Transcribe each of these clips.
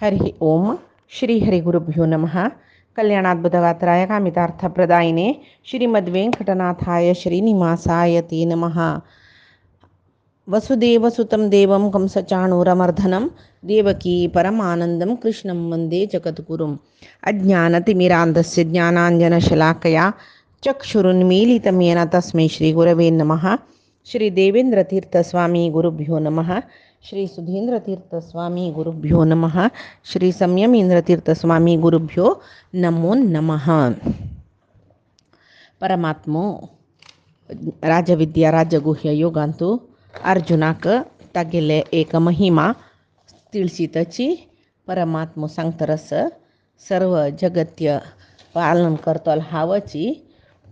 हरि ओम श्री हरिगुरुभ्यो नमः. कल्याणाद्भुतगात्राय कामितार्थप्रदायिने श्रीमद्वेङ्कटनाथाय श्रीनिवासाय ते नमः. वसुदेवसुतं देवं कंसचाणूरमर्दनं देवकी परमानन्दं कृष्णं वन्दे जगद्गुरुम्. अज्ञानतिमिरान्धस्य ज्ञानाञ्जनशलाकया चक्षुरुन्मीलितं येन तस्मै श्रीगुरवे नमः. श्री देवेंद्रतीर्थस्वामी गुरुभ्यो नमः. श्री सुधींद्रतीर्थस्वामी गुरुभ्यो नमः. श्री संयमींद्रतीर्थस्वामी गुरुभ्यो नमो नमः. परमात्मो राजविद्या राजगुह्य योगांतू अर्जुनाक तागेले एक महिमा तिळशीतची परमात्म सांगतरस सर्व जगत्य पालन करतल हावची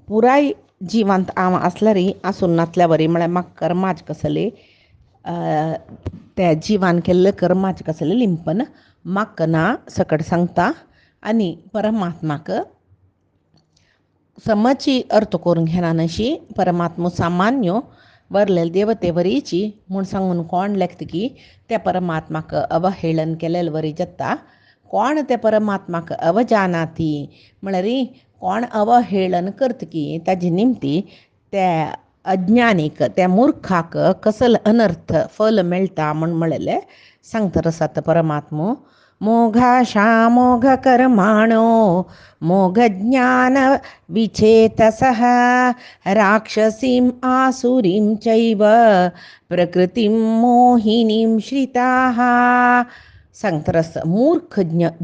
पुराय जीवांत आम असलारी आसून नातल्यावरी म्हळ्यार म्हाका कर्माच कसले त्या जीवान केल्ले कर्माच कसले लिंपन म्हाका ना सकट सांगता आनी परमात्माक समची अर्थ करून घेना नशी परमात्मा सामान्य वरलेले देवतेवरीची म्हूण सांगून कोण लेखता की त्या परमात्माक अवहेळन केलेले वरी जत्ता. कोण त्या परमात्माक अवजानाती म्हळ्यार कोण अवहेळन करता की ताजे निमती त्या अज्ञानीक त्या मूर्खाक कसल अनर्थ फल मेळटा म्हणलेले सांगता रसात परमात्मो. मोघाशा मोघ कर्माणो मोघ ज्ञान विचेतसः राक्षसीं आसुरीं चैव प्रकृतिं मोहिनीं श्रिताः. सांगतरस मूर्ख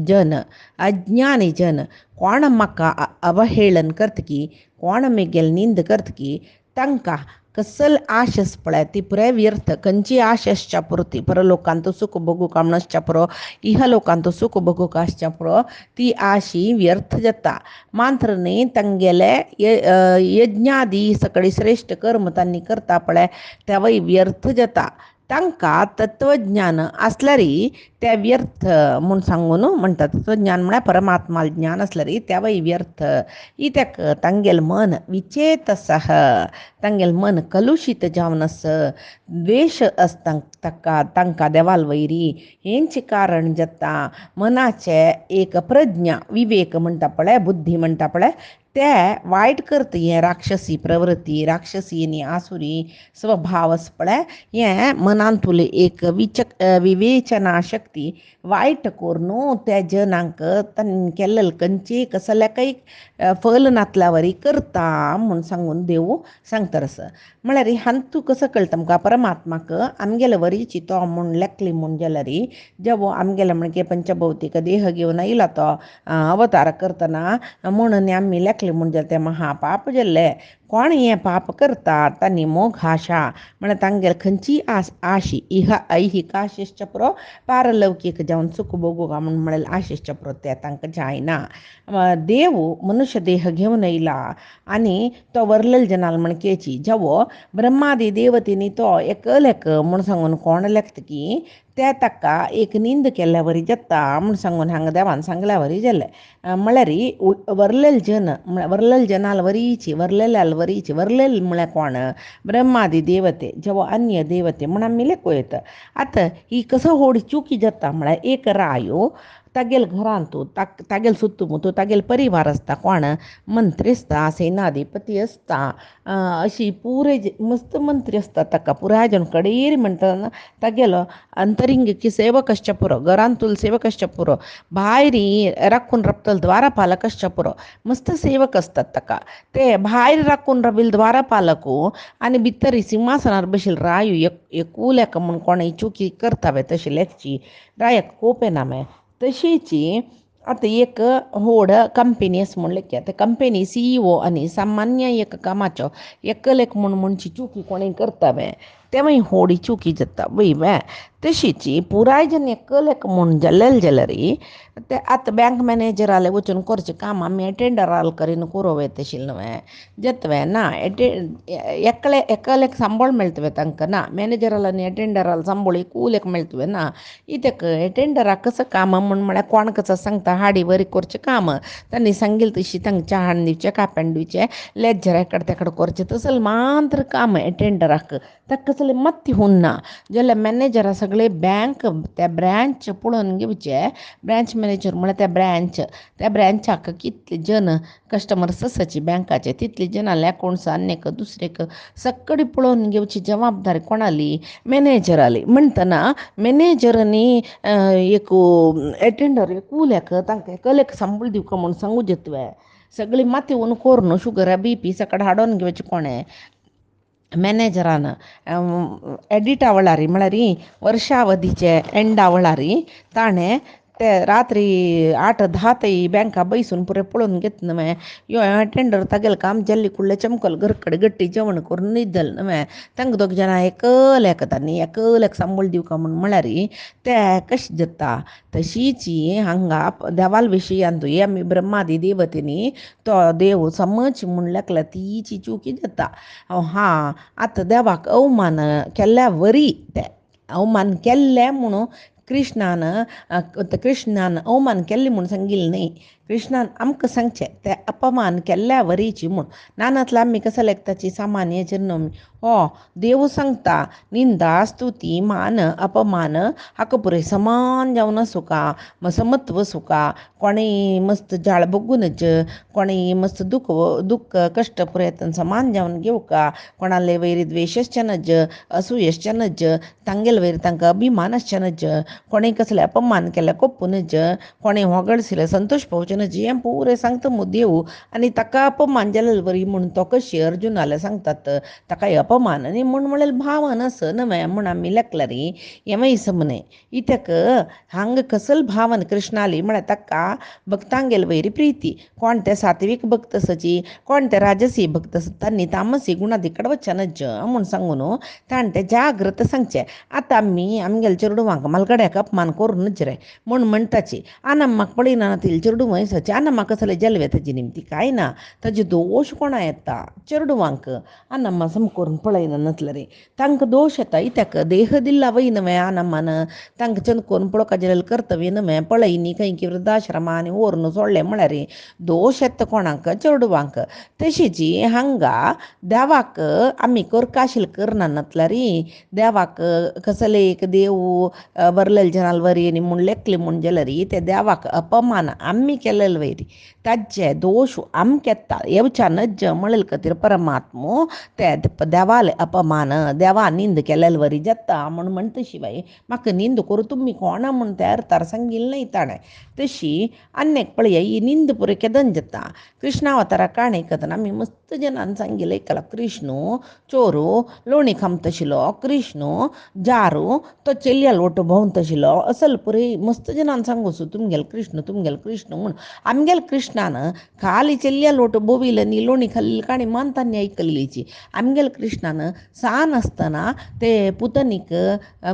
जन अज्ञानी जन कोण म्हाका अवहेळन करता की कोण मेगेल निंद करता की तांकां कसल आशस पळय ती पुराय व्यर्थ. खंयची आशसच्या पुरो ती परलोकांत सुख भोगूंक आमणसच्या पुरो इहलोकांत सुख भोगूंक आसच्या पुरो ती आशी व्यर्थ जाता. मात्र न्ही तांगेले यज्ञादी सकळी श्रेष्ठ कर्म तांणी करता पळय तेवय व्यर्थ जाता. तांकां तत्वज्ञान आसल्यारी त्या व्यर्थ म्हूण सांगून म्हणटा. तत्वज्ञान म्हळ्यार परमात्मा ज्ञान आसल्यारी तेवय व्यर्थ. इत्याक तांगेल मन विचेतसः तांगेल मन कलुशीत जावन आस द्वेश आसता तांकां देवाल वयरी हेंचे कारण जाता. मनाचे एक प्रज्ञा विवेक म्हणटा पळय बुद्धी म्हणटा पळय ते वायट करता. हें राक्षसी प्रवृत्ती राक्षसी आनी आसुरी स्वभाव आसा पळय हें मनांतुले एक विवेचना शक्ती वायट करून त्या जनांक तांणी केल्लें खंयची कसल्याकय फल नातल्या वरी करता म्हूण सांगून देव सांगता रस. म्हळ्यार हांतू कसं कळटा आमकां परमात्माक आमगेले वरीची तो म्हूण लेखली म्हूण जाल्यार जेवो आमगेले म्हणजे पंचभौतीक देह घेवन येयला तो अवतार करतना म्हणून आमी लेखले म्हूण जाल्यार तें महापाप जाल्लें. कोण हें पाप करता तांणी मोघ आशा म्हळ्यार तांगेल खंयची आशी इह ऐहिक आशेच्या पुरो पारलौकीक जावन सुख भोगूंक म्हळ्यार आशेच्या पुरो ते तांकां जायना. देव मनुष्य देह घेवन येयला आनी तो वरलेले जनाल म्हणकेची जेवो ब्रह्मादी देवतेनी तो एकलेक म्हूण सांगून कोण लेखता की ते ताका एक निंद केल्ल्या वरी जाता म्हूण सांगून हांगा देवान सांगल्या वरी जालें. म्हळ्यार वरलेले जनाल वरीची वरलेले म्हळ्यार कोण ब्रह्मादी देवते जेवो अन्य देवते म्हूण आमी लेखूं येता. आतां ही कसो व्हड चुकी जाता म्हळ्यार एक रायो तागेल घरांतू तागेल सुत्तमुत्तू तागेल परिवार आसता. कोण मंत्री आसता सेनाधिपती आसता अशी पुरे मस्त मंत्री आसता. ताका पुराय जन कडेर म्हणटा तागेलो अंतरिंगी सेवक आसच्या पुरो घरांतूल सेवक आसच्या पुरो भायर राखून राबतलो द्वारपालक आसच्या पुरो मस्त सेवक आसतात ताका. ते भायर राखून राबिल्ले द्वारपालकू आनी भितर सिंहासनार बशिल्ले रायो एकूलेक म्हूण कोणें चुकी करतावे तशी लेखची रायाक खूप येना. तशीची आतां एक व्हड कंपनी आसा म्हूण लेखया ते कंपनी CEO आनी सामान्य एक कामाचो एकलेक म्हूण म्हणची चुकी कोणें करतावे तेवय व्हडी चुकी जाता वय. तशीची पुराय जन एकलेक म्हूण जाल्लेले जाल्यार ते आतां बँक मॅनेजराले वचून करचें काम आमी एटेंडराल करीन करोवे तशील न्हय जातवे ना. एकलेक सांबाळ मेळटवे तांकां ना. मॅनेजराल आनी एटेंडराल सांबाळ एकूलेक मेळटवे ना. इत्याक एटेंडराक कसं काम म्हळ्यार कोण कसं सांगता हाडी वरी करचें काम तांणी सांगिल्लें तशी तांकां च्या हाडून दिवचें काप्यान दिवचें लेजर एकाड तेकाड करचें तसलें मात्र काम एटेंडराक ताका कसले मत्ती हुन्ना जाल्यार मॅनेजरा सगळे बँक त्या ब्रँच पळोवन घेवचे. ब्रँच मॅनेजर म्हळ्यार त्या ब्रँचाक कितले जन कस्टमर्स आसाचे बँकाचे तितले जनाले अकाउंट्स आनेक दुसरेक सक्कडी पळोवन घेवची जबाबदारी कोणाली, मॅनेजराली. म्हणटना मॅनेजरांनी एक एटेंडर एक उल्याक तांकां कलेक सांबाळ दिवका म्हूण सांगू जेतवे. सगळी माती उन कोरन शुगर BP सकड हाडोन घेवचे कोणें मॅनेजरान एडिट आवळारी म्हळ्यार वर्षावधीचे एंड आवळारी ताणें ते रात्री 8-10 ताई बँका बैसून पुरे पळोवन घेत न्हय. यो अटेंडर तागेलें काम जल्ली कुडलें चमकल घरकडे गट्टी जेवण करून न्हिदल न्हय. तांकां दोग जाणां एकल्याक तांणी एकल्याक सांबाळ दिवका म्हळ्यार ते कशें जाता. तशीच हांगा देवाल विशयांतूय आमी ब्रह्मादी देवतेनी तो देव समज म्हूण लेखला तीची चुकी जाता. आतां देवाक अवमान केल्ल्या वरी ते अवमान केल्ले म्हणून कृष्णान अवमान केल्ले म्हूण सांगिल्लें न्ही. कृष्णान आमकां सांगचें ते अपमान केल्ल्या वरीची म्हूण. नानातला आमी कसं लेखताची सामान्य जन्म देव सांगता निंदा स्तुती मान अपमान हाका पुरे समान जावन आसूं का, समत्व सुका. कोणेय मस्त जाळ बघूनच कोणेय मस्त दुःख कष्ट पुरे समान जावन घेवका. कोणाले वयर द्वेषश्चनज असूयश्चनज तांगेल वयर तांकां अभिमानश्चनज कोणें कसले अपमान केले कोप्पूनच कोणें होगडसिले संतोष पावचेनच हें पुरे सांगता मू देव. आनी ताका अपमान जालेले वरी म्हूण तो कशी अर्जुनाले सांगतात ताका अपमान आनी म्हळ्यार भावन आस न्हय म्हूण आमी लेखला री. हें समने इत्याक हांगा कसल भावन कृष्णाली म्हळ्यार ताका भक्तांगेल वयर प्रिती. कोण ते सात्वीक भक्त आसाची कोण ते राजसी भक्त आसा तांणी तामसी गुणादी कडवचनच म्हूण सांगून ताणें तें जागृत सांगचें. आतां आमी आमगेल्या चेडवांक मालगड्याक अपमान करूनच रे म्हूण म्हणटाची. आनम्माक पळयना तिले चेडूं वयसाची आनम्मा कसले जल्वे ताजी निमती कांय ना. ताजे दोश कोणा येता चेडवांक आनम्मा सम करून पळयना नतले रे तांकां दोश येता. इत्याक देह दिल्ला वय न्हय आनम्मान तांकां चंद करून पळोवपा जाल्यार कर्तव्य न्हय. पळय न्ही खंय वृद्धाश्रमांनी व्हरून सोडलें म्हळ्यार दोश येता कोणाक चेडवांक. तशीच हांगा देवाक आमी करकाशील करना नतला री. देवाक कसले एक देव वरलेले जनाल वरी म्हूण लेखले म्हूण जाल्यार ते देवाक अपमान आमी केलेले वयरी ताजे दोश आमकां येता येवच्या नज म्हळेल खातीर परमात्मो ते देवाले अपमान देवा निंद केलेले वरी जाता म्हूण म्हणटा शिवाय म्हाका निंद करूं तुमी कोणा म्हूण त्या अर्थार सांगिल्लें न्हय ताणें. तशी आनेक पळय ही निंद पुरे केदन जाता. कृष्णावतारा काणी कथन आमी मस्त जनान सांगिल्लें आयकलां. कृष्ण चोरू लोणी खामत आशिल्लो, कृष्ण जारू तो चेल्ल्या लोट भोंवत आशिल्लो असल पुरे मस्त जनान सांगूसू तुमगेल कृष्ण म्हूण. आमगेल कृष्णान खाली चेल्ल्या लोट बोविल्ले न्ही लोणी खाल्ली काणी मानतांनी आयकल्लीची. आमगेल कृष्णान सान आसतना ते पुतनीक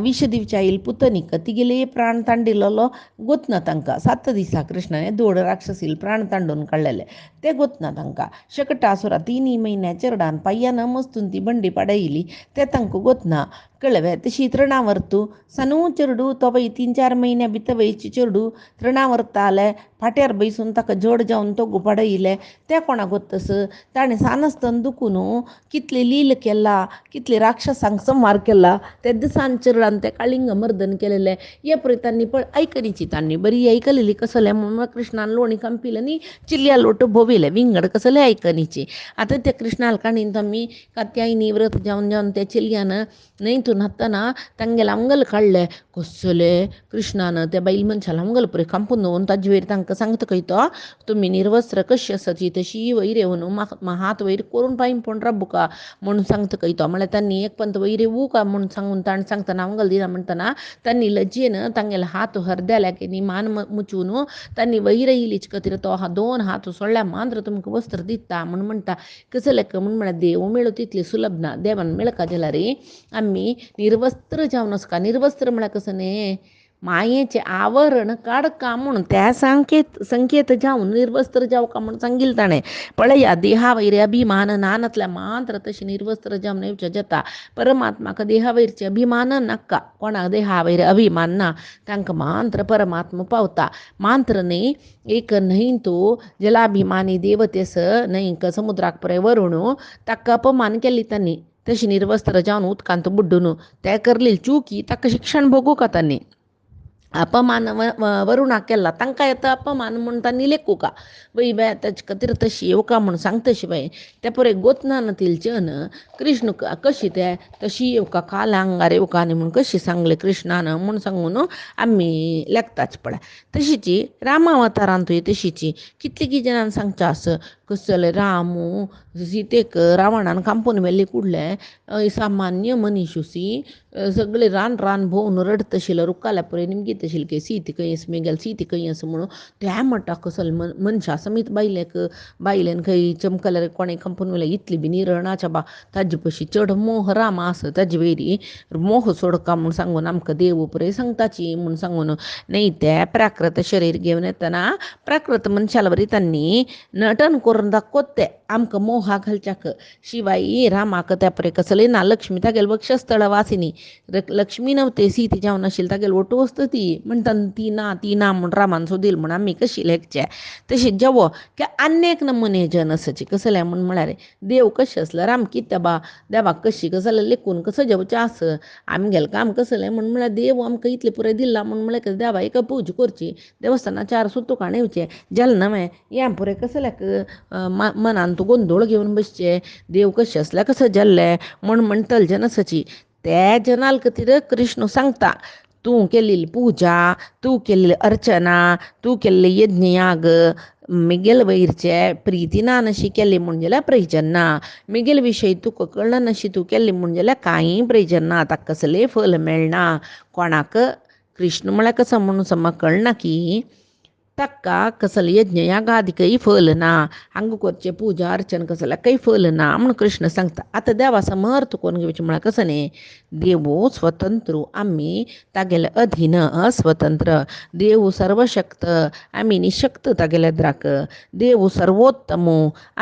विष दिवच्या येईल पुतनीक तिगेले प्राण तांडिल्लो गोतना तांकां 7 दिसा कृष्णान 2 राक्षसील प्राण तांडून काडलेले ते गोतना तांकां. शकटासुरा 3 म्हयन्या चेरडान पाय्यान मस्तून ती बंडी पाडयली ते तांकां गोतना कळवे. तशी तृणावर्तू सनू चेडू तो वय 3-4 म्हयन्या भितर वयची चेडू तृणावर्ताले फाट्यार बैसून ताका जड जावन तो गुपाडयले ते कोणाक गोतस. ताणें सानासतना दुखून कितले लील केला कितले राक्षसांक संहार केला ते दिसान चेडडान ते काळिंग मर्दन केलेले हे पळय तांणी आयकनीची तांणी बरी आयकलेली कसले म्हणून कृष्णान लोणी खांपिले न्ही चिल्ल्या लोट भोविले विंगड कसले आयकनीची. आतां त्या कृष्णाल काणीन आमी कात्यायनी व्रत जावन त्या चिल्ल्यान न्हंयतून हाडटना तांगेले आंगल काडले कसले कृष्णान त्या बायल मनशाला आंगल पुरे खांपून दवरून ताजे वयर तांकां सांगता खंय तो तुमी निर्वस्त्र कशी आसाची तशी वयर येवन हात वयर करून पांय पण राबुका म्हणून सांगता खंय तो. म्हळ्यार तांणी एक पंत वयर येवू का म्हणून सांगून ताणें सांगतना आंगल दिना म्हणटना तांणी लज्जेन तांगेले हात हरद्याल्या की मान मुचून तांणी वयर येयलीच खातीर तो 2 हात सोडल्या मांद्र तुमकां वस्त्र दिता म्हणून म्हणटा. कसले म्हळ्यार देव मेळो तितले सुलभ ना. देवान मेळका जाल्यार आमी निर्वस्त्र जावन आसका. निर्वस्त्र म्हळ्यार कसं न्ही मायेचे आवरण काडका म्हणून त्या संकेत जावन निर्वस्त्र जावका म्हणून सांगिल्लें ताणें. पळया देहा वयर अभिमान नानतल्या मात्र तशी निर्वस्त्र जावन येवचें जाता. परमात्माक देहा वयरचे अभिमान नाका. कोणाक देहा वयर अभिमान ना तांकां मात्र परमात्मा पावता. मात्र न्ही एक न्हंयतू जलाभिमानी देवतेस न्हंयक समुद्राक पुरे व्हरून ताका अपमान केली तांणी तशी निर्वस्त्र जावन उदकांत बुड्डून ते करली चुकी ताका शिक्षण भोगू का तांणी अपमान वरुणाक केला तांकां येता अपमान म्हणून तांणी लेखू का बाई बाय ताचे खातीर तशी येवका म्हणून सांग तशी बाई त्या परे गोतनान तिलचन कृष्ण कशी ते तशी येवका काल आंगार येवका न्ही म्हणून कशी सांगले कृष्णान म्हूण सांगून आमी लेखताच पळय तशीची रामावतारांतूय तशीची कितली जाणांक सांगचे आस कसले रामू सीतेक रावणान कांपून व्हेल्ली कुडले सामान्य मनीशुसी सगळे रान भोवून रडत आशिल्लो रुखाल्या पळय निमगीत आशिल्ली की सीत खंय मेगेल सीत खंय म्हणून त्या म्हणटा कसले मनशा समीत बायलेन खंय चमकल्यार कोणें कांपून व्हेलें इतली बी निरणाच्या बा ताजे पशी चड मोह राम आसा ताजे वेरी मोह सोडका म्हूण सांगून आमकां देव पळय सांगताची म्हूण सांगून न्ही ते प्राकृत शरीर घेवन येतना प्राकृत मनशाला बरी तांणी नटन करून दाखोत ते आमकां मोहा घालच्याक शिवाय रामाक त्या पळय कसलें ना लक्ष्मी तागेल वक्षस्थळ वासिनी लक्ष्मी नव्हते सीते जावन आशिल्ली तागेल वटू वस्त ती म्हणटा ती ना म्हूण रामान सोदील म्हूण आमी कशी लेखचे तशें जेवो की आनेक नमुने जन आसाचे कसले म्हूण म्हळ्यार देव कशें आसलो राम कितें बा देवाक कशी कसलें लेखून कसो जेवचें आस आमगेलें काम कसलें म्हूण म्हळ्यार देव आमकां इतलें पुराय दिलां म्हूण म्हळ्यार देवा एक पूज करची देवस्थानां 4 सुतुकां येवचें जेल नवें या पुराय कसल्याक मनान तूं गोंदळ घेवन बसचें देव कशें आसल्या कसो जल्ले म्हूण म्हणटले जन आसाची त्या जनाल खातीर कृष्ण सांगता तूं केल्ली पुजा तूं केल्ली अर्चना तूं केल्ले यज्ञयाग मिगेल वैरचे प्रितीनान अशी केली म्हणजे प्रयोजन ना मिगेल विशय तुका कळना अशी तूं केल्ली म्हणजे कांय प्रयोजन ना ताका कसलें फल मेळना कोणाक कृष्ण म्हळ्यार कसो म्हणून समज कळना की ताका कसले यज्ञयागादिकय फल ना हांगा करचें पुजा अर्चन कसल्या काही फल ना म्हूण कृष्ण सांगता आतां देवा समर्थ कोण घेवचें म्हळ्यार कसो न्ही देव स्वतंत्र आमी तागेले अधीन अस्वतंत्र देव सर्वशक्त आमी निशक्त तागेले द्राक देव सर्वोत्तम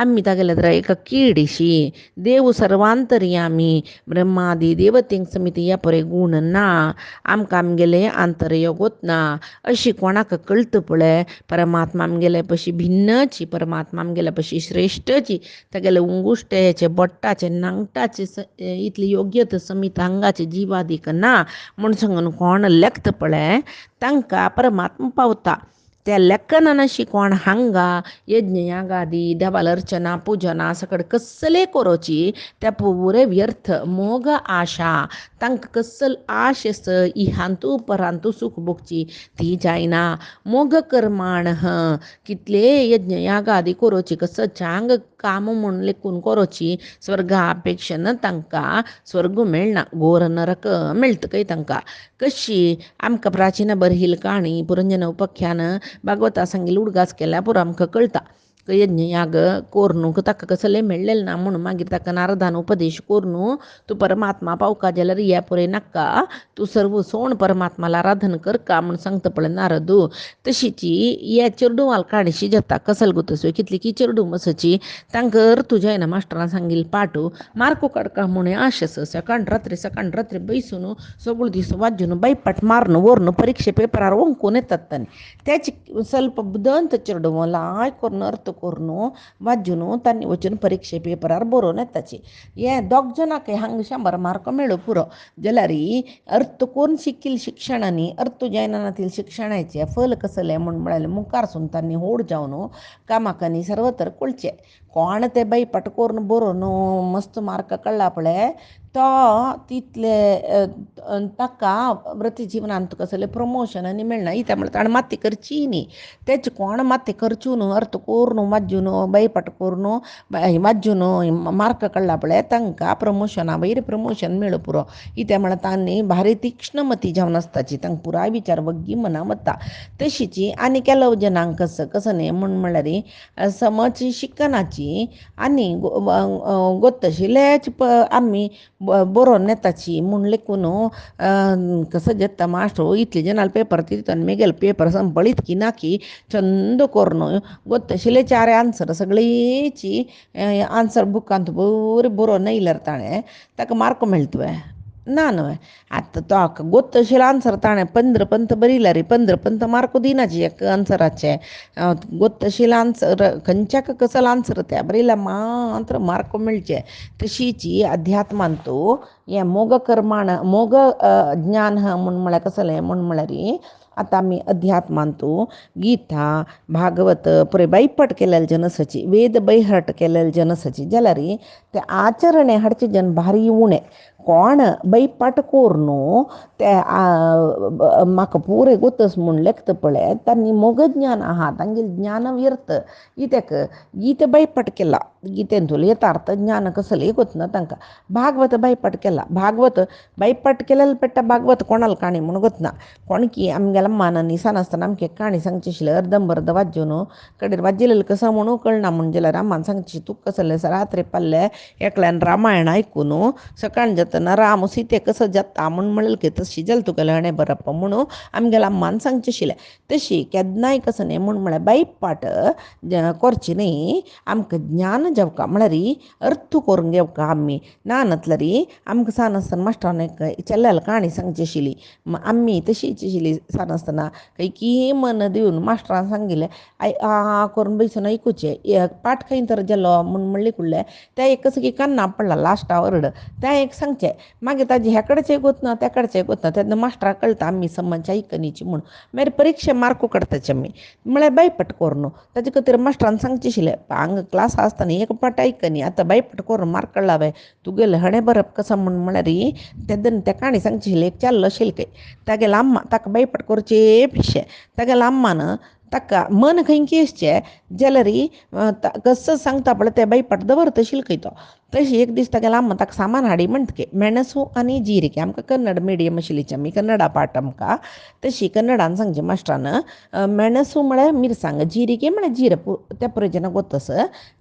आमी तागेले द्रा एका कीडशी देव सर्वांतर्यामी ब्रह्मादी देवतेंक समित ह्या पळय गुण ना आमकां आमगेले आंतरयोग वतना अशी कोणाक कळटा पळय परमात्मा आमगेले पशी भिन्नची परमात्मा आमगेले पशी श्रेश्ठची तागेले उंगुष्ट्याचे बोट्टाचे नांगटाचे इतली योग्यता समीत अंगाचे जिवादीक ना म्हूण सांगून कोण लेखता पळय तांकां परमात्मा पावता त्या लेखनान अशी कोण हांगा यज्ञयागादी देवाल अर्चना पुजना सकड कसले करोची त्या पुरे व्यर्थ मोग आशा तांकां कसल आश आस इहांतू परांतू सुख भोगची ती जायना मोग कर्माण कितले यज्ञयागादी करोची कसो चांग काम म्हूण लेखून करोची स्वर्गा अपेक्षेन तांकां स्वर्ग मेळना घोर नरक मेळटा खंय तांकां कशी आमकां प्राचीन बरहिल काणी पुरंजन उपाख्यान भागवता सांगिल्ली उडगास केल्या पुरो आमकां कळटा यज्ञयाग कोरनूक ताका कसलें मेळ्ळेलें ना म्हणून मागीर ताका नारदान उपदेश कोरनू तूं परमात्मा पावका जाल्यार ह्या पळय नाका तूं सर्व सोण परमात्माला आराधन करका म्हूण सांगता पळय नारदू तशीची हे चेडूवाल काणीशी जाता कसल गुतसो कितली की चेडू मसची तांकां तुज्या येना मास्टरान सांगिल्ली पाटू मार्को काडका म्हूण आशेस सकाळ रात्री बैसून सगळो दीस वाजून बैपाट मारून व्हरून परिक्षे पेपरार ओंकून येतात तांणी त्याची ಸ್ವಲ್ಪ बुदंत चेडू लाय करून अर्थ करून वाजून तांणी वचून परिक्षे पेपरार बरोवन येताची हे दोग जणांक हांगा 100 मार्क मेळ्ळो पुरो जाल्यार अर्थ करून शिकिल्ल्या शिक्षणांनी अर्थ जैनानातील शिक्षणाचे फल कसले म्हूण म्हळ्यार मुखारसून तांणी होड जावन कामाकांनी सर्वतर कळचे कोण ते बैपाट करून बरोवन मस्त मार्क काडला पळय तो तितले ताका वृत्ती जिवनांत कसलें प्रमोशन आनी मेळना त्या म्हळ्यार ताणें माती करची न्ही तेचे कोण माती करच्यो न्हू अर्थ करून वाजून बैपाट करून वाजून मार्क काडला पळय तांकां प्रमोशना वयर प्रमोशन मेळ्ळो पुरो कित्याक म्हळ्यार तांणी भारी तीक्ष्ण मती जावन आसताची तांकां पुराय विचार वग्गी मना वता तशीची आनी केलो जनांक कसो न्ही म्हूण म्हळ्यार समज शिकनाची आनी गोत्तशिल्लेच आमी बरोवन येताची म्हूण लेखून कसो जेता मास्टर इतले जनाल पेपर दिता मेगेल पेपर संपळीत की ना की छंद करून गोत्तशिल्ले 4 आन्सर सगळीची आन्सर बुकांत बरें बरोवन येयल्यार ताणें ताका मार्क मेळटा ना न्हय आतां तो हाका गोत्त अशें आन्सर ताणें 15 बरिला रे 15 मार्क दिनाची एक आन्सराचे गोत्तशील आन्सर खंयच्याक कसलं आन्सर त्या बरिला मात्र मार्क मेळचे तशीची अध्यात्मांतू हें मोग कर्माण मोग ज्ञान म्हूण म्हळ्यार कसलें म्हूण म्हळ्यार आतां आमी अध्यात्मांतू गीता भागवत पुरे बैपट केलेले जनसाची वेद बैहट केलेले जनसाची जाल्यार ते आचरणे हाडचे जन भारी उणें कोण बैपाट कोरनू ते म्हाका पुरे गोतस म्हूण लेखता पळय तांणी मोग ज्ञान आहा तांगेल ज्ञान व्यर्थ कित्याक गीते बैपट केला गीतेंतूल यथार्थ ज्ञान कसलें गोतना तांकां भागवत बैपट केला भागवत बैपट केलेले पेट्टा भागवत कोणाल काणी म्हूण गोतना कोण की आमगेल्या मानांनी सानासतना आमगे काणी सांगची आशिल्लें अर्दंबर्द वाज्जून कडेन वाज्जिलेलें कसं म्हणू कळना म्हूण जाल्यार रामान सांगची तूं कसलें रात्री पाल्ले एकल्यान रामायण आयकून सकाळ जातना राम सीते कसं जाता म्हूण म्हणलें की तशी जाल तुगेलें हणें बरप म्हणून आमगेल्या अम्मान सांगचें आशिल्लें तशी केन्नाय कसं न्ही म्हूण म्हळ्यार बैपाट करची न्ही आमकां ज्ञान जेवका म्हळ्यार अर्थ करून घेवका आमी ना नतल्यार आमकां सानासतना मास्टरान एक चेल्ल्याल काणी सांगची आशिल्ली आमी तशीच आशिल्ली सानासतना की मन दिवन मास्टरान सांगिल्लें आ करून बसून ऐकूचें पाठ खंय तर गेलो म्हूण म्हणली कुडलें त्या एक कसं की कान्ना पडला लास्टा वर्ड त्या एक सांगचें मागीर ताजे हेकडेचें गोतना तेकडेचें गोतना तेन्ना मास्टराक कळटा आमी समज आयकनीची म्हूण मागीर परिक्षे मार्कू काडताचे आमी म्हळ्यार बैपट कोरून ताजे खातीर मास्टरान सांगचें आशिल्लें हांगा क्लास आसतना एक पाठ आयकनी आतां बैपट कोरून मार्क काडला बाय तुगेलें हणें बरप कसं म्हूण म्हळ्यार तेदन त्या काणी सांगची आशिल्लें एक चेल्लो शिलके तागेलो अम्मा ताका बैपट करचे पिशे तागेलो अम्मान ताका मन खंय केसचें जाल्यार कसं सांगता पळय तें बैपट दवरता शिलकय तो तशी एक दीस तागेलो अम्मा ताका सामान हाडी म्हणटके मेणसू आनी जिरिके आमकां कन्नड मिडियम आशिल्लीची आमी कन्नडा पाठ आमकां तशी कन्नडान सांगचें मास्टरान मेणसू म्हळ्यार मिरसांग जिरिके म्हळ्यार जिरे त्या प्रयोजना गोतस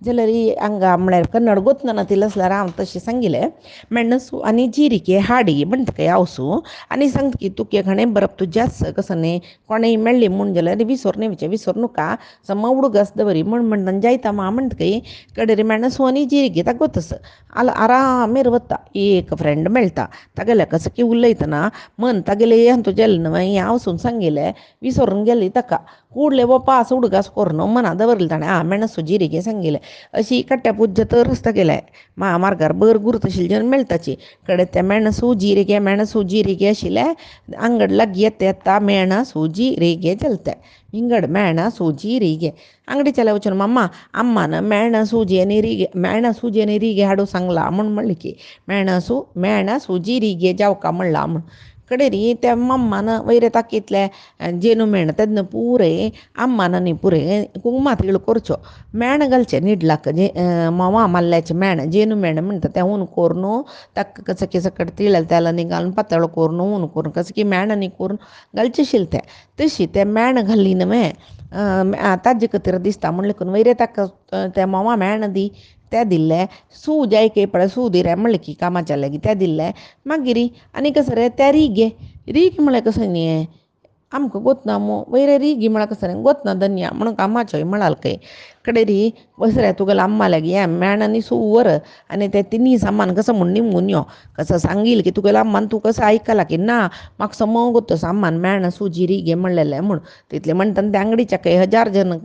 जाल्यार हांगा म्हळ्यार कन्नड गोतना तिला आसल्यार हांव तशें सांगिल्लें मेणसू आनी जिरिके हाडी म्हणटके हावसू आनी सांगता की तुका घणें बरप तुज्याच कसं न्ही कोणेय मेळ्ळी म्हूण जाल्यार विसर न्ही विसर नाका सम उडगस दवरी म्हणटा जायता मा म्हणटकी कडेन मेणसू आनी जिरिके ताका गोतस आरामेर वता एक फ्रेंड मेळटा तागेलें कसं की उलयतना मन तागेलें हातूं गेलें न्हय हें हांव सांगिल्लें विसरून गेली ताका कुडलें वो पास उडगास कोरून मना दवरलें ताणें मेणसू जिरिके सांगिल्लें अशी कट्ट्या पुज्ज तरच तागेलें महामार्गार बर गुर्त आशिल्ली मेळटाची कडेन तें मेणसू जिरिके आशिल्लें आंगड लागीं येता येता मेणसू जिरिके चलते इंगड मेणसू जिरिके ಅಂಗಡಿ ವಚನ ಅಮ್ಮ ಅಮ್ಮನ ಮೆಣಸು ಜೇನಿರಿಗೆ ಹಾಡು सांगला म्हूण म्हणलें की मेणसू जिरिगे जावका म्हणला म्हूण कडेन त्या मम्मान वयर ताकितलें जेनू मेण तेन्ना पुरे अम्मान न्ही पुरे कुंकुमा तिळ करच्यो मेण घालचें निडलाक मोवा मल्ल्याचें मेण जेनू मेण म्हणटा तें ऊन करून ताका कसं की सकट तिळ तेल न्ही घालून पातळ करून ऊन करून कसं की मेण न्ही करून घालचें आशिल्लें तें तशी तें मेण घाल्ली न्हय ताजे खातीर दिसता म्हणलें करून वयरे ताका तें मोवा मेण दी तें दिल्लें सूज जाय पळय सू दी रे म्हणलें की कामाच्या लागीं तें दिल्लें मागीर आनी कसं रे तें रीग म्हळ्यार कसं न्ही आमकां गोतना वयरे रीगी म्हळ्यार कसं रे गोतना धन्या म्हणून कामाच्योय म्हणाल खंय कडेन वसरे तुगेलो अम्मा लागीं हें मेण आनी सू व्हर आनी तें तिनी सामान कसं म्हूण निमून यो कसं सांगिल्लें की तुगेलो अम्मान तूं कसं आयकलां की ना म्हाका समो गोतो सामान मेण सू जिरिगे म्हणलेलें म्हूण तितलें म्हणटा त्या अंगडीच्या खंय 1000 जन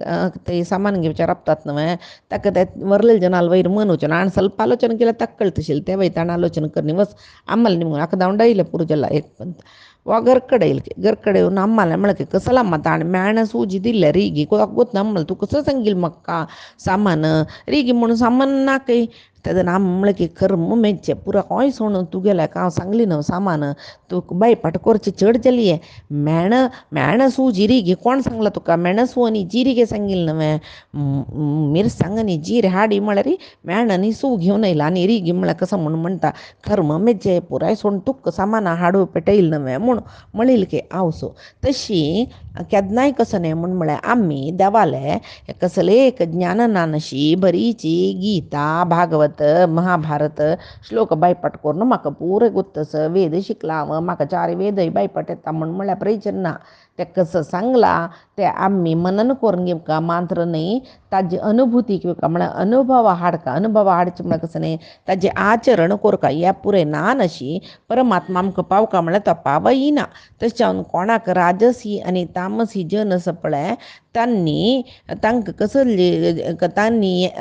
ते सामान घेवचे राबतात न्हय ताका ते वरलेले जनाल वयर मन वचून आनी ಸ್ವಲ್ಪ आलोचना केल्यार ताका कळटशिल्लें ते वयताना आलोचना करनी वच अम्माला निमून हाका धांवून डायलें पुरजला एक पंत वा घरकಡೆ येवन अम्माला म्हणलें कसला अम्मा ताणें मेण सूजी दिल्लें रीगी गोतना अम्माला तूं कसं सांगिल्लें म्हाका सामान रीगी म्हणून सामान नाकय तेदन आम म्हणलें की खरें मेच्चें पुरो कोय सोण तुगेल्याक हांव सांगली न्हय सामान तूं बैपाट करचें चड जाली मेण सू जिरिगे कोण सांगला तुका मेणसू आनी जिरिगे सांगिल्लें न्हय मिरसांग आनी जीर हाडी म्हळ्यार मेण आनी सू घेवन येयला आनी रिगी म्हळ्यार कसं म्हूण म्हणटा खरें मेच्चें पुराय सोण तुका सामान हाडू पेटयलें न्हय म्हूण म्हणिल्लें की हांव तशी केन्नाय कसं न्हय म्हूण म्हळ्यार आमी देवालें कसलें एक ज्ञाननानशी बरीची गीता भागवत महाभारत श्लोक बैपाट करून म्हाका पुरे गुत्तस वेद शिकला हांव म्हाका 4 वेदय बैपाट येता म्हूण म्हळ्यार प्रयोजन ना ते कसं सांगला ते आम्ही मनन करून घेऊ का मात्र नाही ताजी अनुभूती घेऊ का म्हणा अनुभव हाडचे म्हणा कसं नाही ताजे आचरण कोर का या पुरे ना नशी परमात्मा आमकां पाव का म्हणल्यार तो पावयना तशें कोणाक राजसी आनी तामसी जन सपळे तांकां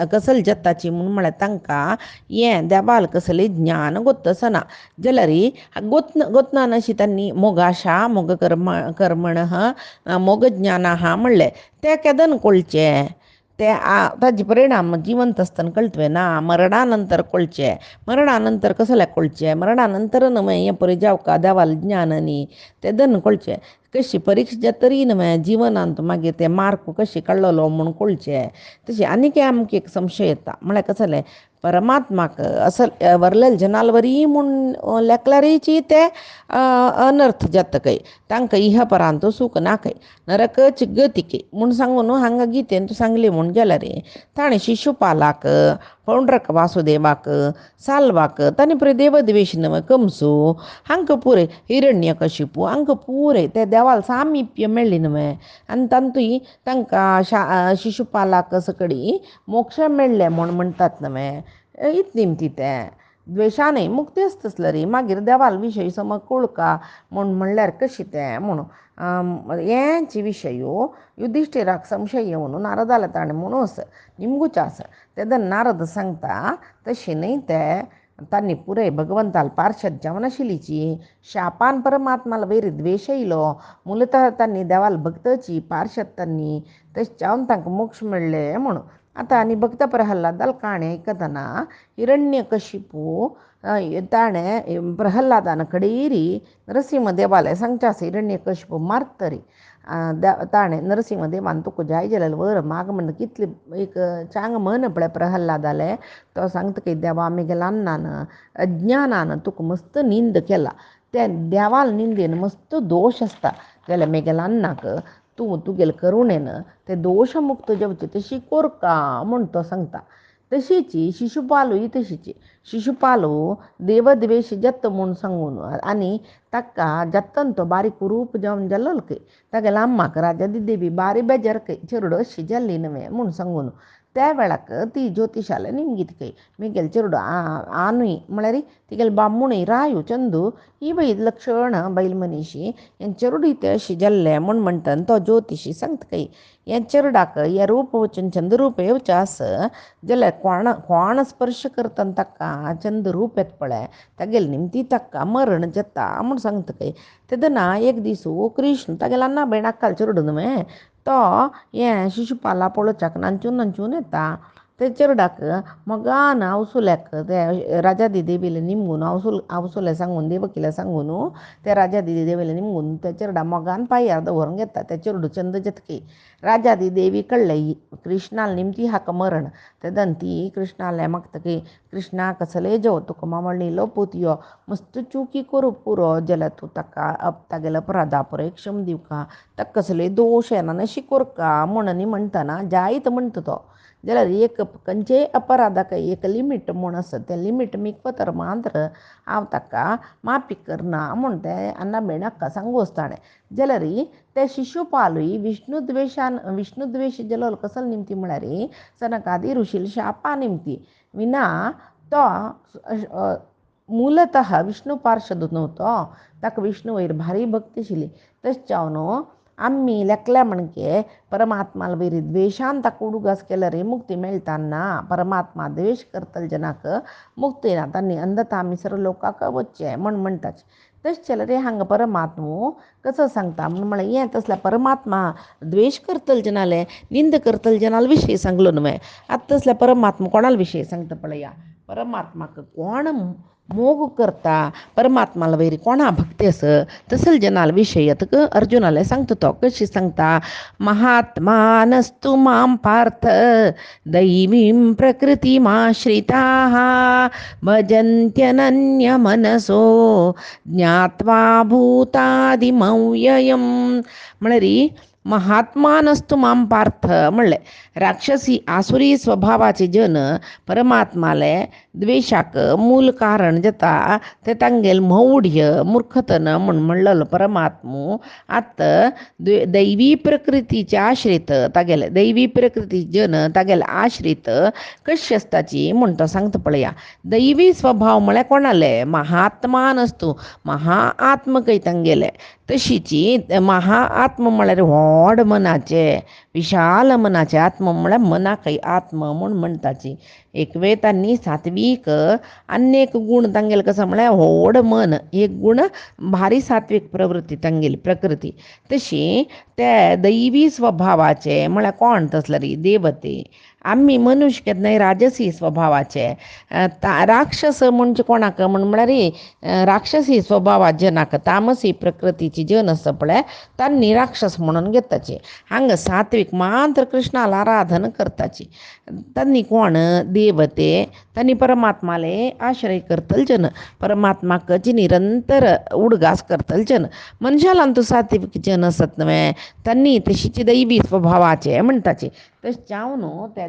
कसल जत्ताची म्हूण म्हळ्यार तांकां हें देवाल कसलें ज्ञान गोत्तसना जाल्यार गोतना नशी तांणी मोगाशा मोग कर्मण मोग ज्ञान आहा म्हणलें तें केदन कळचें ते ताजे परिणाम जिवंत आसतना कळटवे ना मरणानंतर कळचे मरणानंतर कसले कळचे मरणानंतर न्हय हें पळय जावका देवाल ज्ञान न्ही तेदन कळचें कशी परिक्षा तरी न्हय जिवनांत मागीर ते मार्क कशी काडलेलो म्हूण कळचें तशें आनीक आमकां एक संशय येता म्हळ्यार कसं जालें परमात्माक असल वरलेल जनालवरी म्हूण लेखल्यारीची ते अनर्थ जातकय तांकां इहपरांत सूख नाकय नरकच गतिके म्हूण सांगून हांगा गितेन सांगली म्हूण जाल्यार ताणें शिशुपालाक पौंड्रक वासुदेवाक साल्वाक तांणी पळय देवद्वेश न्हय कंसू हांकां पुरे हिरण्यकशिपू हांकां पुरे ते देवाल सामिप्य मेळ्ळी न्हय आनी तांतूय तांकां शिशुपालाक सकडी मोक्ष मेळ्ळे म्हूण म्हणटात न्हय इतली तें द्वेशानय मुक्ती आसतसले रे मागीर देवाल विशयी समज कळका म्हूण म्हणल्यार कशी तें म्हणून हेंच विशय युधिश्टिराक संशय येवन नारदाला ताणें म्हणूस निमगूच आसा तेदन नारद सांगता तशी न्हय ते तांणी पुरे भगवंताल पार्शद जावनाशिल्लीची शापान परमात्माला वयर द्वेश येयलो मूलतः तांणी देवाल भक्तची पार्शद तांणी तशें जावन तांकां मोक्ष मेळ्ळे म्हणून आतां आनी भक्त प्रहल्लादाल काणे आयकतना हिरण्यकशिपू ताणें प्रहल्लादान कडेरी नरसिंह देवालय सांगच्या हिरण्यकशिपू मारतरी ताणें नरसिंह देवान तुका जाय जाल्यार वर माग म्हण कितले एक चांग म्हण पळय प्रहल्लादाले तो सांगता की देवा मेघलान्नान अज्ञानान तुका मस्त निंद केला त्या देवाल निंदेन मस्त दोश आसता जाल्यार मेघलान्नाक तूं तुगेले करुणेन ते दोशमुक्त जावचे तशी कोरका म्हूण तो सांगता तशीची शिशुपालूय तशीची शिशुपालू देवद्वेश जत्त म्हूण सांगून आनी ताका जत्तन तो बारीक रूप जावन जाल्लो तागेले अम्माक राजादी देवी बारी बेजार चेडूं अशी जाल्ली न्हय म्हूण सांगून त्या वेळाक ती ज्योतिशाले निमगीत कय मेगेल चेडूं आनूय म्हळ्यार तिगेले बामणूय रायू चंदू ही बैल लक्षण बैल मनीशी हें चेडूय ते अशी जाल्लें म्हूण म्हणटन तो ज्योतिशी सांगता कय हें चेडूडाक हें रूप वचून चंद्रूप येवचें आस जाल्यार कोण स्पर्श करतना ताका चंद्रूप येता पळय तागेले निमती ताका मरण जाता म्हूण सांगता कय तेदना एक दिसू कृष्ण तागेले अन्ना भयण आक्काल चेडूं न्हय तो हें शिशुपाला पळोवच्याक नांचून येता ते चेडूडाक मोगान आवसुल्याक ते राजादी देवीले निमगून आवसुले सांगून देवकीला सांगून ते राजादी देवीले निमगून ते चेडूडा मोगान पांयार दवरून घेता ते चेडूं चंद जतकी राजादी देवी कळ्ळें कृष्णाल निमती हाका मरण तेदन ती कृष्णाले मागता की कृष्णा कसले जो तुका मामळ्ळिलो पुतयो मस्त चुकी करूं पुरो जाल्यार तूं ताका तागेलो अपराधा पुरे क्षम दिवका ताका कसले दोश येना नशी कोरका म्हणनी म्हणटना जायत म्हणटा तो जाल्यार एक खंयचेय अपराधाक एक लिमीट म्हूण आसा तें लिमीट मिकवतर मात्र हांव ताका माफी करना म्हूण तें अन्ना भयणाक सांगूस ताणें जाल्यार ते शिशुपालूय विष्णुद्वेश जालो कसलो निमती म्हळ्यार सनकादी ऋषील शापा निमती विना तो मूलतः विष्णू पार्शद न्हू ताका विष्णू वयर भारी भक्ती आशिल्ली तशें जावन आम्ही लेखल्या म्हणके परमात्माला वयर द्वेशान ताका उडुगास केल्यार मुक्ती मेळटा ना परमात्मा द्वेश करतले जनाक मुक्ती ना तांणी अंधता मिसर लोकाक वच्चें म्हूण म्हणटाच तशें जाल्यार हांगा परमात्मो कसो सांगता म्हळ्यार हें तसल्या परमात्मा द्वेश करतले जनाले निंद करतले जनाल विशयी सांगलो न्हय आतां तसल्या परमात्मा कोणाल विशयी सांगता पळया परमात्माक कोण मोग करता परमात्माला वयर कोणा भक्ती आस तसले जनाल विशयी आतां अर्जुनाले सांगता तो कशी सांगता महात्मानस्तु मां पार्थ दैवीं प्रकृतिमाश्रिताः भजन्त्यनन्यमनसो ज्ञात्वा भूतादिमव्ययम् म्हळ्यार महात्मानस्तु माम पार्थ म्हणले. राक्षसी आसुरी स्वभावाचे जन परमात्माले द्वेषाक मूल कारण जता ते तांगेल मौढ्य मूर्खतन म्हणलं परमात्मू आत दैवी प्रकृतीचे आश्रित तागेल दैवी प्रकृती जन तागेल आश्रित कशी असताची म्हणतो सांगता पळया. दैवी स्वभाव म्हळ्या कोणाले महात्मा नसतो महाआत्म काही तांगेले तशीची महाआत्म म्हळ्यार व्हड मनाचे विशाल मनाचे आत्म म्हळ्यार मना काही आत्म म्हणून म्हणताची. एक वेळ त्यांनी सात्विक अनेक गुण तांगेल कसं म्हळ्यार व्हड मन एक गुण भारी सात्विक प्रवृत्ती तांगेली प्रकृती तशी त्या दैवी स्वभावाचे म्हळ्यार कोण तसलं रे देवते. आम्ही मनुष्य नाही राजसी स्वभावाचे राक्षस म्हणजे कोणाक म्हळ्यार राक्षसी स्वभावात जनाक तामसी प्रकृतीची जन असं पळय त्यांनी राक्षस म्हणून घेताचे. हांग सात्विक मात्र कृष्णाला आराधन करताची. त्यांनी कोण देवते त्यांनी परमात्माले आश्रय करतल जन परमात्माची निरंतर उडगास करतल जन. मनशाला तो सात्विक जन असत नव्हे त्यांनी तशीची दैवी स्वभावाचे म्हणताचे. तस जावनो त्या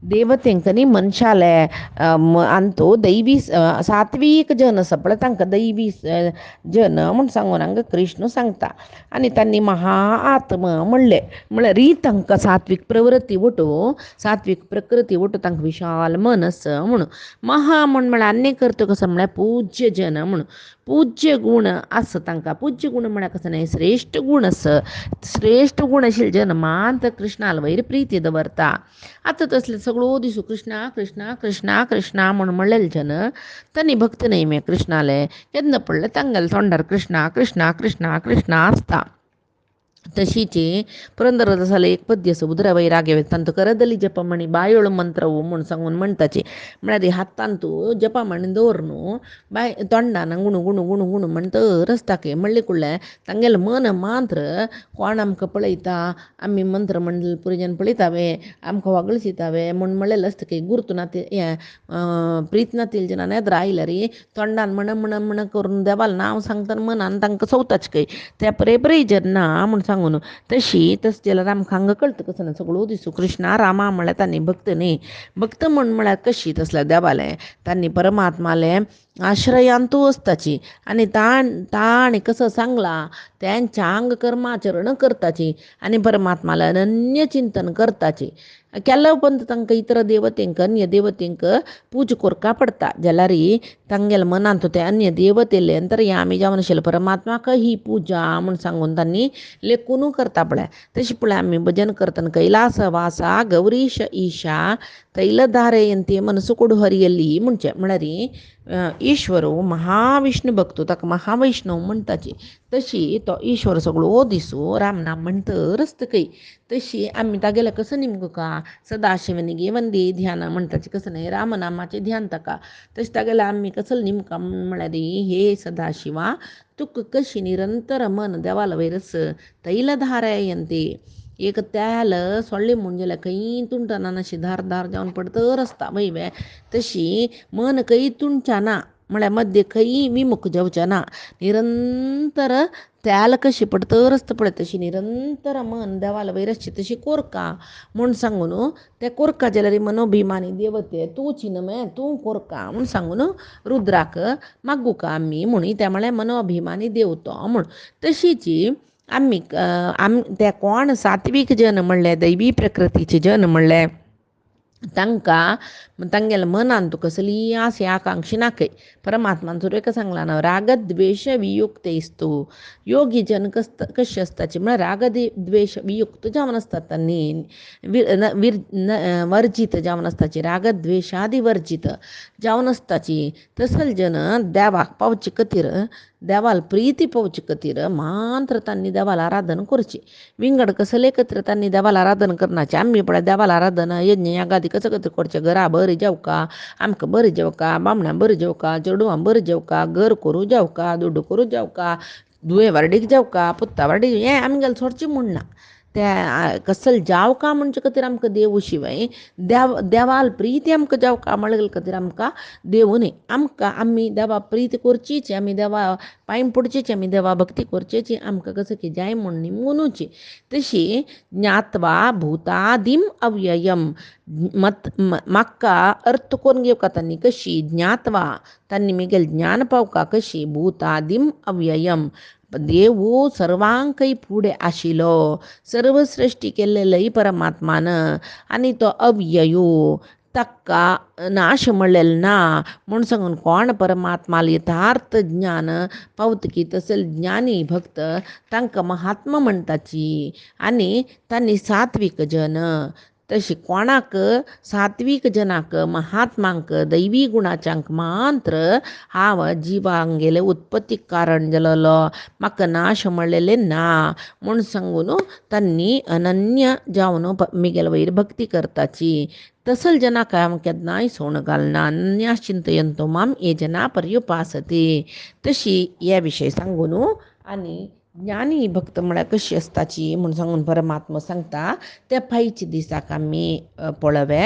देवतेंकनी मनशाले अंतो दैवी सात्विक जन सपळ तांकां दैवी जन म्हणून सांगून हांगा कृष्ण सांगता. आणि त्यांनी महाआत्म म्हणले म्हळ्यार री तांकां सात्विक प्रवृत्ती वटू सात्विक प्रकृती वटू तांकां विशाल मन असं म्हणून. महा म्हळ्यार आनी करतो कसं म्हळ्यार पूज्य जन म्हणून पूज्य गुण असं तांकां. पूज्य गुण म्हळ्यार कसं नाही श्रेष्ठ गुण असं श्रेष्ठ गुण आशिल्ले जन मात्र कृष्णाला वयर प्रीती दवरता. आतां तसले सगळो दिसू कृष्णा कृष्णा कृष्णा कृष्णा म्हणून म्हणलेले जन त्यांनी भक्त नाही मे कृष्णाले केन्ना पडले तांगेले तोंडार कृष्णा कृष्णा कृष्णा कृष्णा आसता. तशीचे पुरंदरदासाला एक पद्य समुद्र वैराग्य तांतू करदली जप म्हणी बायोळ मंत्रवू म्हणून सांगून म्हणताचे. म्हळ्यार हातान तू जपा म्हणी दवर न्हू बाय तोंडान गुणू गुणू गुणू गुणू म्हणटा रस्ताके म्हणले कुडले तांगेले मन मात्र कोण आमकां पळयता आमी मंत्र मंडल पुरीजन पळयतावे आमकां वागळसितावे म्हूण म्हणलेलें आसता की गुर्तू नाते प्रीत नातील जना नेद्र आयल्या रे तोंडान म्हण करून देवाल नांव सांगतना मनान तांकां चवताच खंय त्या परे जन्ना म्हूण सांगून तशी तस जाल्यार आमकां हांगा कळटा कसं ना सगळो दिसू कृष्णा रामा म्हळ्यार तांणी भक्त न्ही भक्त म्हळ्यार कशी तसल्या देवाले तांणी परमात्माले आश्रयांतू असताची. आणि ताणी कसं सांगला त्यांच्या अंग कर्माचरण करताची आणि परमात्माला अनन्य चिंतन करताची. केल्लो पण तांकां इतर देवतेंक अन्य देवतेंक पूज करका पडटा जाल्यार तांगेल्या मनांत ते अन्य देवतेले अंतर्यामी जावन आशिल्लो परमात्माक ही पूजा म्हूण सांगून तांणी लेखून करता पळय. तशी पळय आमी भजन करतना कैलास वासा गौरीश ईशा तैलधारयंती मनसुकुड हरियल्ली म्हणचे म्हळ्यार ईश्वरो महाविष्णू भक्तो ताका महावैष्णव म्हणटाची. तशी तो ईश्वर सगळो दिसू रामनाम म्हणटर आसता तशी आमी तागेलें कसं निमका सदाशिवनिगे वंदे ध्यान म्हणटाची कसं नाही रामनामाचे ध्यान ताका तशें तागेलें आमी कसं निमका म्हळ्यार हे सदाशिवा तुक कशी निरंतर मन देवाला वयरस तैलधारयंती एक त्याल सोडले म्हणून जाल्यार खंय तुंटना अशी धार धार जावन पडतर आसता वयवे तशी मन खंय तुंटच्या ना म्हळ्यार मध्य खंय विमुख जावच्या ना निरंतर त्याल कशी पडतर आसता पळय तशी निरंतर मन देवाला वयरसची तशी कोरका म्हूण सांगून ते कोरका जाल्यार मनोभिमानी देवते तूं चिनमे तूं कोरका म्हूण सांगून रुद्राक मागूका आमी म्हूण त्या म्हळ्यार मनोभिमानी देव तो म्हूण. तशीची आमी ते कोण सात्विक जन म्हणले दैवी प्रकृतीचे जन म्हणले तांकां तांगेल्या मनान तुका कसली आस आकांक्षा ना खंय. परमात्मान तुका एक सांगला ना रागद्वेश वियुक्तेस्तू योगी जन कशे आसताचे म्हळ्यार रागद्वेश वियुक्त जावन आसतात तांणी वर्जीत जावन आसताची रागद्वेशादी वर्जीत जावन आसताची. तसल जन देवाक पावचे खातीर देवाल प्रीती पावचे खातीर मात्र तांणी देवाला आराधन करची. विंगड कसले खातीर तांणी देवाला आराधन करनाचे. आमी पळय देवाला आराधन यज्ञ यागादी कसं खातीर करचे घरा बरी जेवका आमकां बरी जेवका बामणां बरी जेवका चेडवां बरी जेवका घर करूं जेवका दुड्ड करूं जेवका दुये वारडीक जेवका पुत्ता वारडीक हें आमगेलें सोडचें म्हूण ना. कसल जाव का म्हणजे खातीर आमकां देव शिवाय देवाल प्रीती आमकां जावका म्हणलें खातीर आमकां देव न्ही. आमी देवा प्रीत करचीच, आमी देवा पांय पडचेची, आमी देवा भक्ती करचेची, आमकां कसं की जाय म्हणून म्हणूची. तशी ज्ञात्वा भूतादिम अव्ययम म्हाका अर्थ करून घेवका तांणी कशी ज्ञात्वा तांणी मिगेल ज्ञान पावका कशी भूतादिम अव्ययम देव सर्वांकय फुडें आशिल्लो, सर्व सृश्टी केल्लेलंय परमात्मान आनी तो अव्ययो ताका नाश म्हणलेलो ना म्हूण सांगून कोण परमात्माल यथार्थ ज्ञान पावतकी तसल ज्ञानी भक्त तांकां महात्मा म्हणटाची. आनी तांणी सात्वीक जन तशी कोणाक सात्वीक जनाक महात्मांक दैवी गुणाच्यांक मात्र हांव जिवांगेले उत्पत्तीक कारण जालोलो म्हाका नाश म्हणलेले ना म्हूण सांगून तांणी अनन्य जावन मिगेल वयर भक्ती करताची. तसल जनाक हांव केन्नाय सोण घालना. अनन्या चिंतयंतो माम ये जना पर्युपासते. तशी हे विशय सांगून आनी ज्ञानी भक्त म्हळ्यार कशी आसताची म्हूण सांगून परमात्मा सांगता त्या फायच्या दिसाक आमी पळोवे.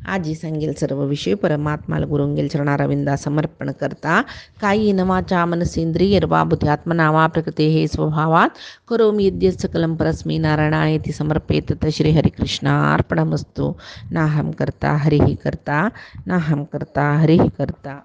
आजी सांगेल सर्व विशय परमात्माला गुरुंगेल चरणारविंदा समर्पण करता. कायेन वाचा मनसेंद्रियर्वा बुद्ध्यात्मना वा प्रकृतेः स्वभावात् करोमि यद्यत् सकलं परस्मै नारायणायेति समर्पयेत्. श्रीहरिकृष्णार्पणमस्तु. नाहं कर्ता हरिः कर्ता, नाहं कर्ता हरिः कर्ता.